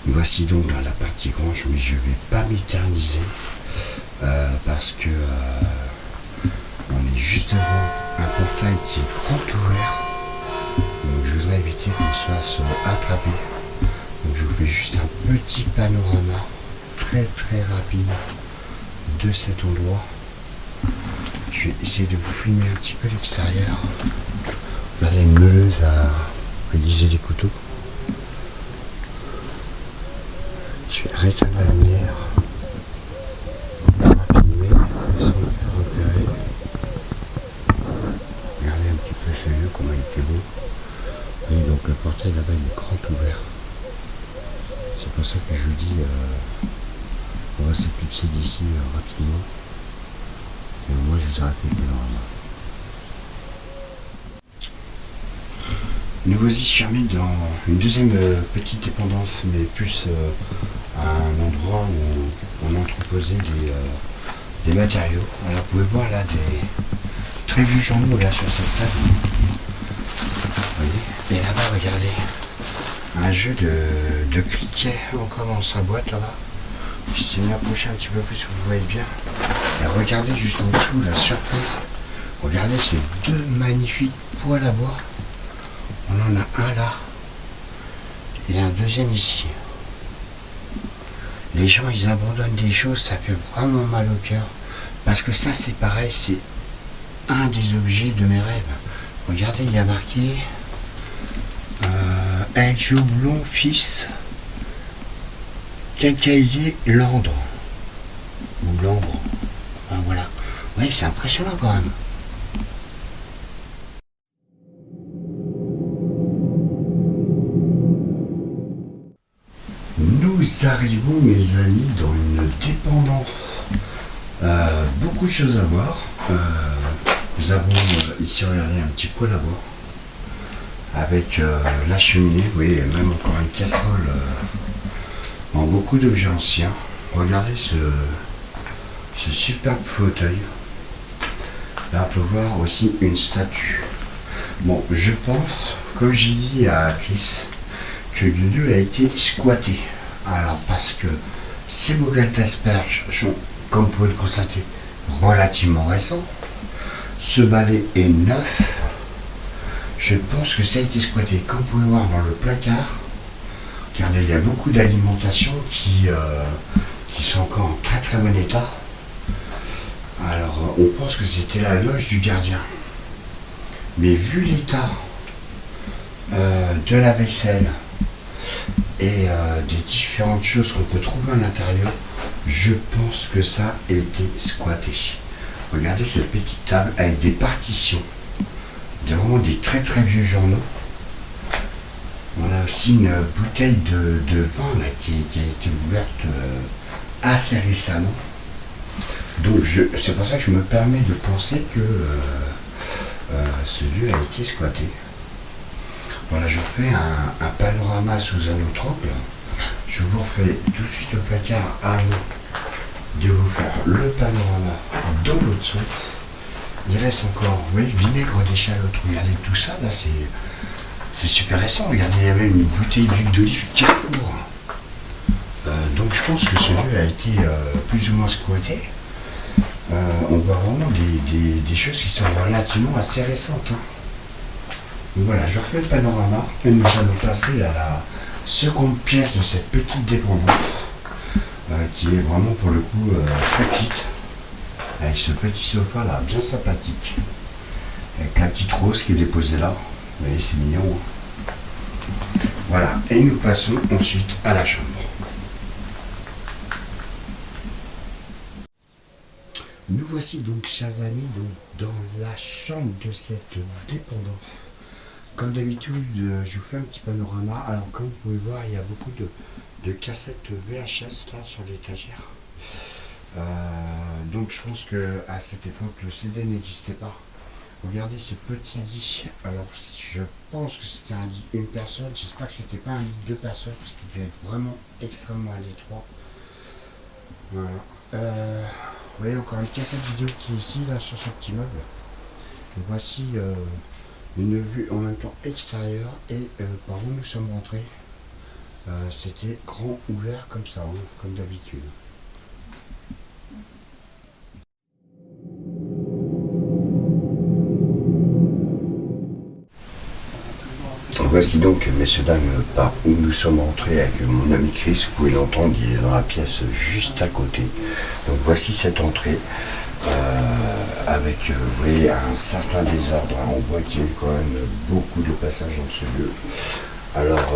Voici donc dans la partie grange, mais je ne vais pas m'éterniser parce que on est juste devant un portail qui est grand ouvert. Donc je voudrais éviter qu'on se fasse attraper. Donc je vous fais juste un petit panorama très rapide de cet endroit. Je vais essayer de vous filmer un petit peu l'extérieur. Vous avez une meuleuse à réaliser des couteaux. Je vais rééteindre la lumière. On va filmer sans me faire repérer. Regardez un petit peu ce lieu, comment il était beau. Et donc le portail là-bas il est grand ouvert. C'est pour ça que je vous dis on va s'éclipser d'ici rapidement. Et au moins je vous ai rappelé le panorama. Nous voici fermés dans une deuxième petite dépendance, mais plus à un endroit où on entreposait des matériaux. Alors vous pouvez voir là des très vieux journaux là sur cette table. Vous voyez. Et là-bas, regardez, un jeu de cricket encore dans sa boîte là-bas. Je vais m'approcher un petit peu plus, vous voyez bien. Et regardez juste en dessous la surprise. Regardez ces deux magnifiques poêles à bois. On en a un là et un deuxième ici. Les gens ils abandonnent des choses, ça fait vraiment mal au cœur. Parce que ça c'est pareil, c'est un des objets de mes rêves. Regardez, il y a marqué El Joublon fils Quincaillier Landre. Ou Lambre. Enfin, voilà. Oui, c'est impressionnant quand même. Nous arrivons, mes amis, dans une dépendance. Beaucoup de choses à voir. Nous avons ici, regardez, un petit poêle à bois. Avec la cheminée, vous voyez, même encore une casserole en beaucoup d'objets anciens. Regardez ce superbe fauteuil. Là, on peut voir aussi une statue. Bon, je pense, comme j'ai dit à Chris, que le lieu a été squatté. Alors, parce que ces bocaux d'asperges sont, comme vous pouvez le constater, relativement récents. Ce balai est neuf. Je pense que ça a été squatté. Comme vous pouvez voir dans le placard, regardez, il y a beaucoup d'alimentation qui sont encore en très bon état. Alors, on pense que c'était la loge du gardien. Mais vu l'état de la vaisselle et des différentes choses qu'on peut trouver à l'intérieur, je pense que ça a été squatté. Regardez cette petite table avec des partitions, vraiment des très vieux journaux. On a aussi une bouteille de vin là, qui a été ouverte assez récemment. Donc c'est pour ça que je me permets de penser que ce lieu a été squatté. Voilà, je fais un panorama sous un autre angle. Je vous refais tout de suite le placard avant de vous faire le panorama dans l'autre sens. Il reste encore, oui, vinaigre d'échalote. Regardez tout ça, là, c'est super récent. Regardez, il y a même une bouteille d'huile d'olive Carrefour. Donc je pense que ce lieu a été plus ou moins squatté. On voit vraiment des choses qui sont relativement assez récentes. Hein. Donc voilà, je refais le panorama et nous allons passer à Seconde pièce de cette petite dépendance, qui est vraiment pour le coup très petite, avec ce petit sofa là bien sympathique, avec la petite rose qui est déposée là. Vous voyez, c'est mignon, hein. Voilà, et nous passons ensuite à la chambre. Nous voici donc, chers amis, donc, dans la chambre de cette dépendance. Comme d'habitude, je vous fais un petit panorama. Alors, comme vous pouvez voir, il y a beaucoup de cassettes VHS là sur l'étagère. Donc, je pense qu'à cette époque, le CD n'existait pas. Regardez ce petit lit. Alors, je pense que c'était un lit une personne. J'espère que c'était pas un lit deux personnes, parce qu'il devait être vraiment extrêmement à l'étroit. Voilà. Vous voyez encore une cassette vidéo qui est ici, là, sur ce petit meuble. Et voici une vue en même temps extérieure et par où nous sommes rentrés. C'était grand ouvert comme ça, hein, comme d'habitude. Voici donc, messieurs, dames, par où nous sommes entrés avec mon ami Chris. Vous pouvez l'entendre, il est dans la pièce juste à côté. Donc voici cette entrée avec, vous voyez, un certain désordre. On voit qu'il y a eu quand même beaucoup de passages dans ce lieu. Alors,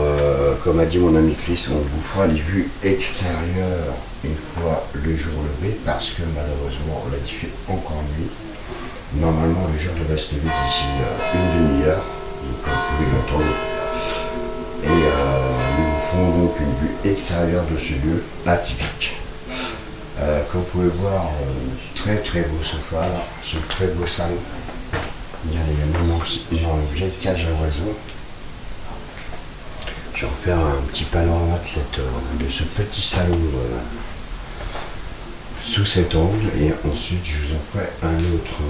comme a dit mon ami Chris, on vous fera les vues extérieures une fois le jour levé, parce que malheureusement, on l'a dit, fait encore nuit. Normalement, le jour devait se lever d'ici une demi-heure. Comme vous pouvez l'entendre. Et nous vous ferons donc une vue extérieure de ce lieu atypique. Comme vous pouvez voir, très très beau sofa, là, ce très beau salon. Il y a une vieille cage à oiseaux. Je vais refaire un petit panorama de ce petit salon sous cet angle, et ensuite je vous en ferai un autre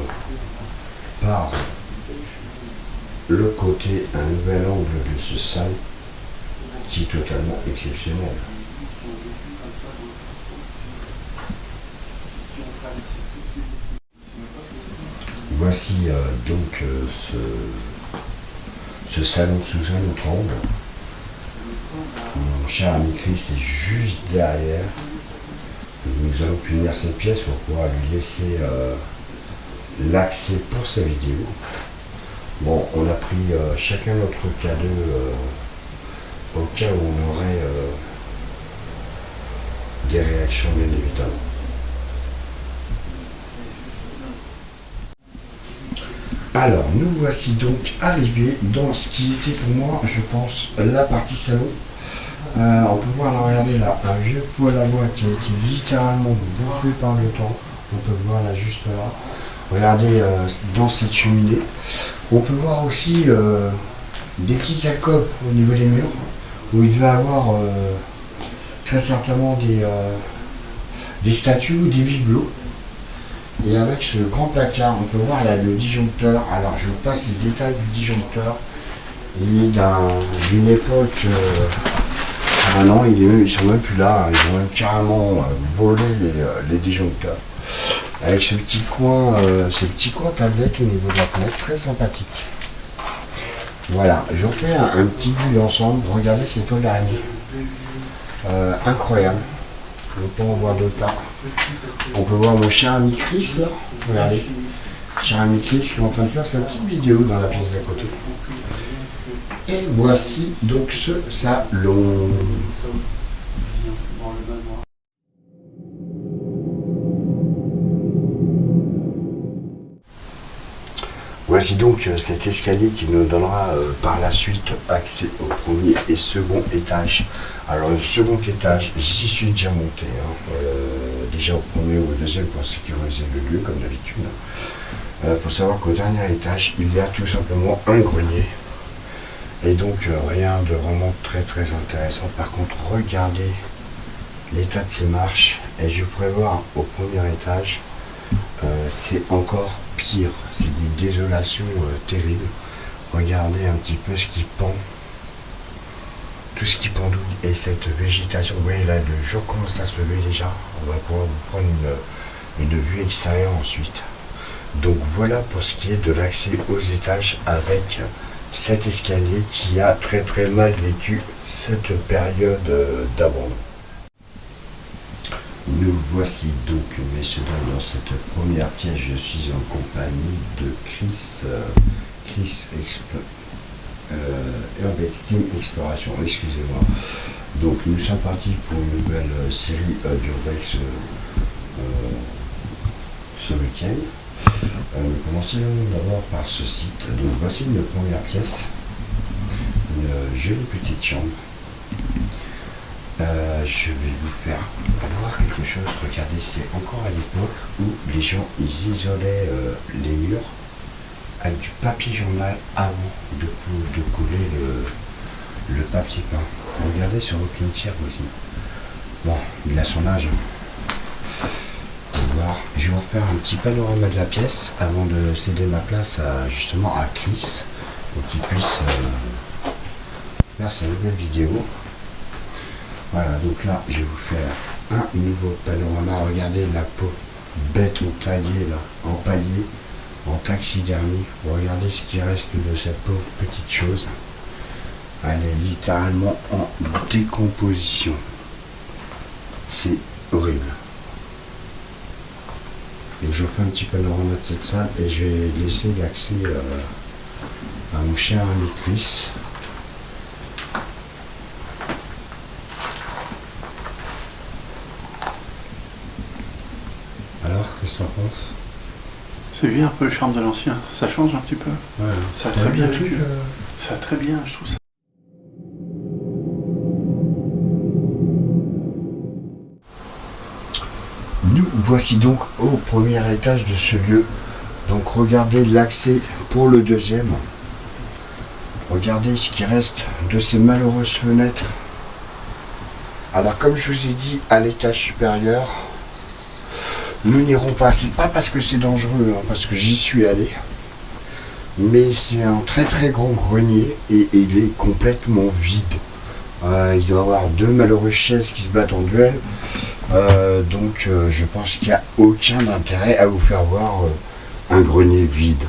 par le côté, un nouvel angle de ce salon qui est totalement exceptionnel. Voici donc ce salon sous un autre angle. Mon cher ami Chris est juste derrière. Nous allons punir cette pièce pour pouvoir lui laisser l'accès pour sa vidéo. Bon, on a pris chacun notre cadeau au cas où on aurait des réactions, bien évidemment. Alors, nous voici donc arrivés dans ce qui était pour moi, je pense, la partie salon. On peut voir, là, regardez là, un vieux poêle à bois qui a été littéralement bouffé par le temps. On peut le voir là, juste là. Regardez dans cette cheminée. On peut voir aussi des petites alcôves au niveau des murs, où il devait y avoir très certainement des statues ou des bibelots. Et avec ce grand placard, on peut voir là le disjoncteur. Alors je vous passe les détails du disjoncteur. Il est d'une époque... ah non, ils sont même plus là. Ils ont même carrément volé les disjoncteurs. Avec ce petit coin, ces petits coins tablette au niveau de la fenêtre, très sympathique. Voilà, je vous fais un petit vue d'ensemble. Regardez ces toiles d'araignée. Incroyable. On peut en voir d'autres là. On peut voir mon cher ami Chris là. Regardez. Cher ami Chris qui est en train de faire sa petite vidéo dans la pièce d'à côté. Et voici donc ce salon. Voici donc cet escalier qui nous donnera par la suite accès au premier et second étage. Alors le second étage, j'y suis déjà monté, hein, déjà au premier ou au deuxième pour sécuriser le lieu comme d'habitude. Pour savoir qu'au dernier étage, il y a tout simplement un grenier. Et donc rien de vraiment très très intéressant. Par contre, regardez l'état de ces marches. Et je pourrais voir au premier étage, c'est encore pire. C'est une désolation terrible. Regardez un petit peu ce qui pend. Tout ce qui pendouille et cette végétation. Vous voyez là, le jour commence à se lever déjà. On va pouvoir vous prendre une vue extérieure ensuite. Donc voilà pour ce qui est de l'accès aux étages avec cet escalier qui a très très mal vécu cette période d'abandon. Nous voici donc, messieurs dames, dans cette première pièce. Je suis en compagnie de Chris Urbex Team Exploration, excusez-moi. Donc nous sommes partis pour une nouvelle série d'Urbex ce week-end. Nous commençons d'abord par ce site. Donc voici une première pièce, une jolie petite chambre. Je vais vous faire voir quelque chose. Regardez, c'est encore à l'époque où les gens ils isolaient les murs avec du papier journal avant de coller le papier peint. Regardez ce rocking-chair aussi. Bon, il a son âge. Je vais vous refaire un petit panorama de la pièce avant de céder ma place justement à Chris pour qu'il puisse faire sa nouvelle vidéo. Voilà, donc là je vais vous faire un nouveau panorama. Regardez la peau béton taillée là, empaillée, en taxidermie. Regardez ce qui reste de cette pauvre petite chose. Elle est littéralement en décomposition. C'est horrible. Donc je fais un petit panorama de cette salle et je vais laisser l'accès à mon cher ami Chris. Alors, qu'est-ce que tu en penses? C'est bien un peu le charme de l'ancien, ça change un petit peu. Ouais, ça a très bien vécu. Ça a très bien, je trouve ça. Nous voici donc au premier étage de ce lieu. Donc regardez l'accès pour le deuxième. Regardez ce qui reste de ces malheureuses fenêtres. Alors comme je vous ai dit, à l'étage supérieur, nous n'irons pas. C'est pas parce que c'est dangereux, hein, parce que j'y suis allé. Mais c'est un très très grand grenier et il est complètement vide. Il doit y avoir deux malheureuses chaises qui se battent en duel. Donc je pense qu'il n'y a aucun intérêt à vous faire voir un grenier vide.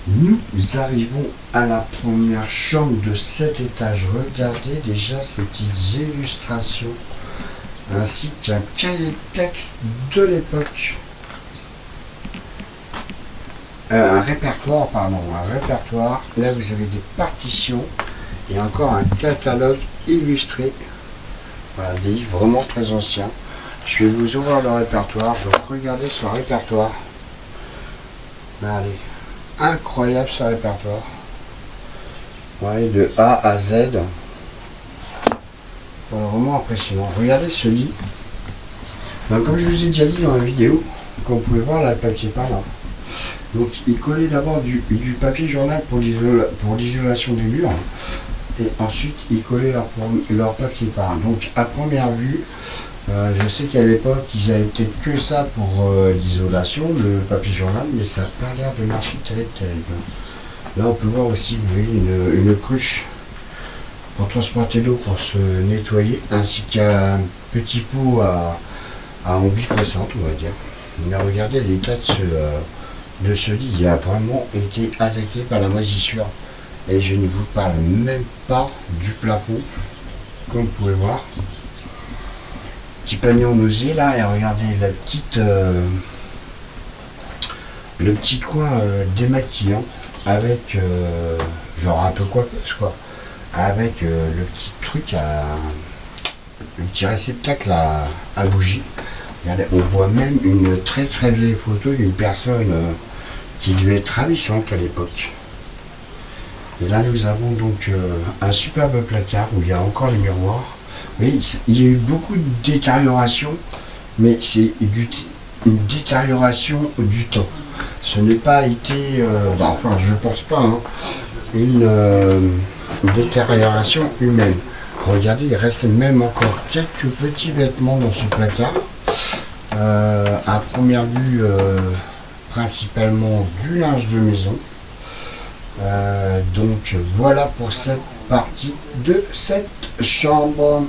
Nous arrivons à la première chambre de cet étage. Regardez déjà ces petites illustrations ainsi qu'un cahier de texte de l'époque. Un répertoire. Là vous avez des partitions et encore un catalogue illustré. Voilà, des livres vraiment très anciens. Je vais vous ouvrir le répertoire. Donc regardez ce répertoire. Allez, incroyable ce répertoire. Ouais, de A à Z. Voilà, vraiment impressionnant. Regardez ce lit. Donc, comme je vous ai déjà dit dans la vidéo, comme vous pouvez voir là, le papier peint là. Donc il collait d'abord du papier journal pour l'isolation des murs. Et ensuite ils collaient leur papier peint. Donc à première vue, je sais qu'à l'époque ils avaient peut-être que ça pour l'isolation, le papier journal, mais ça n'a pas l'air de marcher terrible. Là on peut voir aussi, vous voyez, une cruche pour transporter l'eau pour se nettoyer, ainsi qu'un petit pot à ambicressante, on va dire. Mais regardez l'état de ce lit, il a vraiment été attaqué par la moisissure. Et je ne vous parle même pas du plafond, comme vous pouvez voir. Petit panier en osier là, et regardez la petite, le petit coin démaquillant avec genre un peu quoi, avec le petit truc le petit réceptacle à bougie. Regardez, on voit même une très très vieille photo d'une personne qui devait être ravissante à l'époque. Et là nous avons donc un superbe placard où il y a encore les miroirs. Oui, il y a eu beaucoup de détérioration, mais c'est une détérioration du temps. Ce n'est pas été, enfin je pense pas, hein, une détérioration humaine. Regardez, il reste même encore quelques petits vêtements dans ce placard. À première vue, principalement du linge de maison. Donc voilà pour cette partie de cette chambre.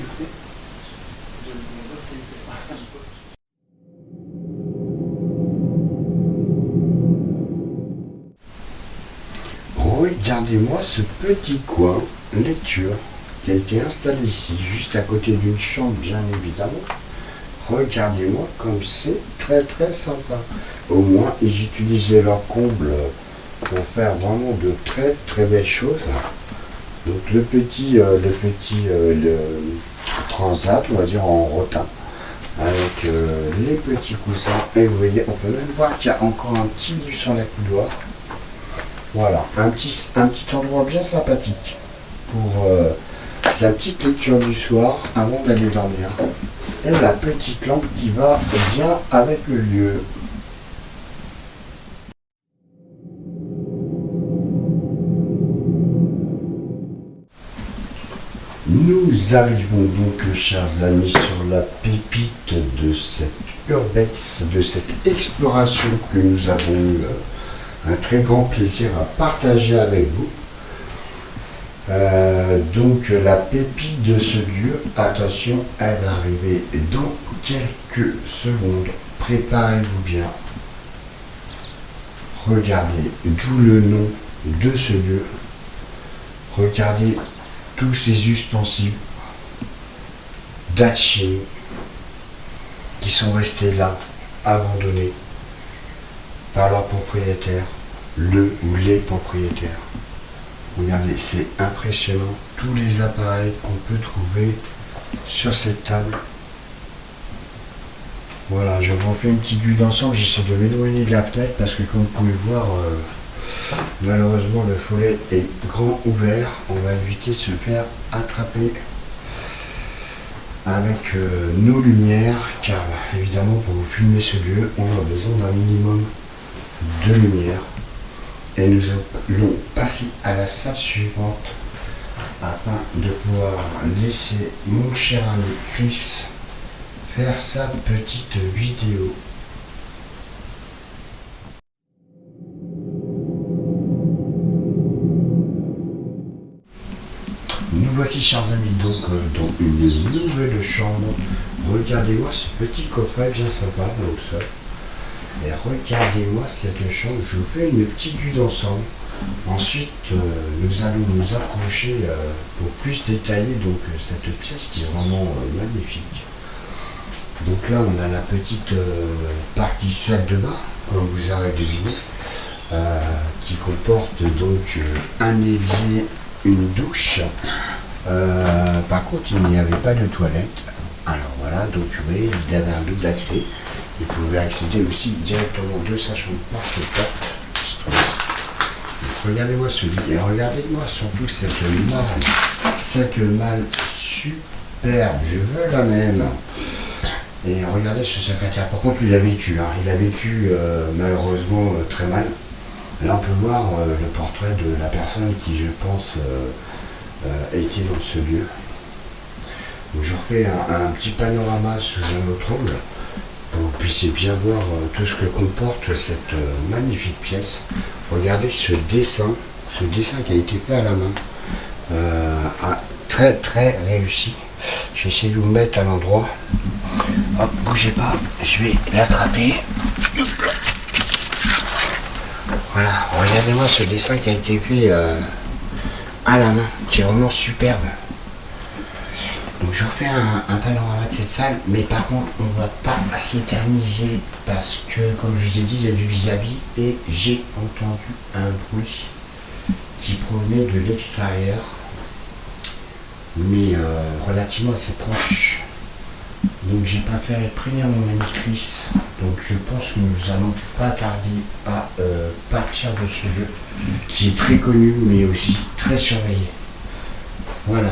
regardez-moi ce petit coin lecture qui a été installé ici, juste à côté d'une chambre, bien évidemment. Regardez-moi comme c'est très très sympa. Au moins, ils utilisaient leur comble pour faire vraiment de très très belles choses. Donc le transat, on va dire en rotin, avec les petits coussins. Et vous voyez, on peut même voir qu'il y a encore un petit livre sur la couloir. Voilà, un petit endroit bien sympathique pour sa petite lecture du soir avant d'aller dormir. Et la petite lampe qui va bien avec le lieu. Nous arrivons donc, chers amis, sur la pépite de cette urbex, de cette exploration que nous avons eu un très grand plaisir à partager avec vous. Donc la pépite de ce lieu, attention, elle va arriver dans quelques secondes. Préparez-vous bien. Regardez, d'où le nom de ce lieu. Regardez tous ces ustensiles d'alchimie qui sont restés là, abandonnés par leurs propriétaires, le ou les propriétaires. Regardez, c'est impressionnant, tous les appareils qu'on peut trouver sur cette table. Voilà, je vous fais une petite vue d'ensemble, j'essaie de m'éloigner de la fenêtre parce que comme vous pouvez voir, malheureusement le volet est grand ouvert. On va éviter de se faire attraper avec nos lumières, car évidemment pour vous filmer ce lieu, on a besoin d'un minimum de lumière. Et nous allons passer à la salle suivante afin de pouvoir laisser mon cher ami Chris faire sa petite vidéo. Nous voici, chers amis, donc dans une nouvelle chambre. Regardez-moi ce petit coffret bien sympa dans le sol. Et regardez-moi cette chambre, je vous fais une petite vue d'ensemble. Ensuite, nous allons nous approcher pour plus détailler donc, cette pièce qui est vraiment magnifique. Donc là, on a la petite partie salle de bain, comme vous aurez deviné, qui comporte donc un évier, une douche. Par contre, il n'y avait pas de toilette. Alors voilà, donc vous voyez, il avait un double accès. Il pouvait accéder aussi directement de sa chambre par cette porte. Regardez-moi ce lit et regardez-moi surtout cette malle superbe, je veux la même. Et regardez ce secrétaire, par contre il a vécu, il a vécu malheureusement très mal. Là on peut voir le portrait de la personne qui je pense était dans ce lieu. Donc, je refais un petit panorama sous un autre angle. Pour que vous puissiez bien voir tout ce que comporte cette magnifique pièce. Regardez ce dessin qui a été fait à la main, très très réussi. Je vais essayer de vous mettre à l'endroit. Hop, bougez pas, je vais l'attraper. Voilà, regardez-moi ce dessin qui a été fait à la main, qui est vraiment superbe. Donc je refais un panorama de cette salle, mais par contre on ne va pas s'éterniser parce que comme je vous ai dit, il y a du vis-à-vis et j'ai entendu un bruit qui provenait de l'extérieur, mais relativement assez proche. Donc j'ai préféré prévenir mon ami Chris. Donc je pense que nous allons pas tarder à partir de ce lieu qui est très connu mais aussi très surveillé. Voilà.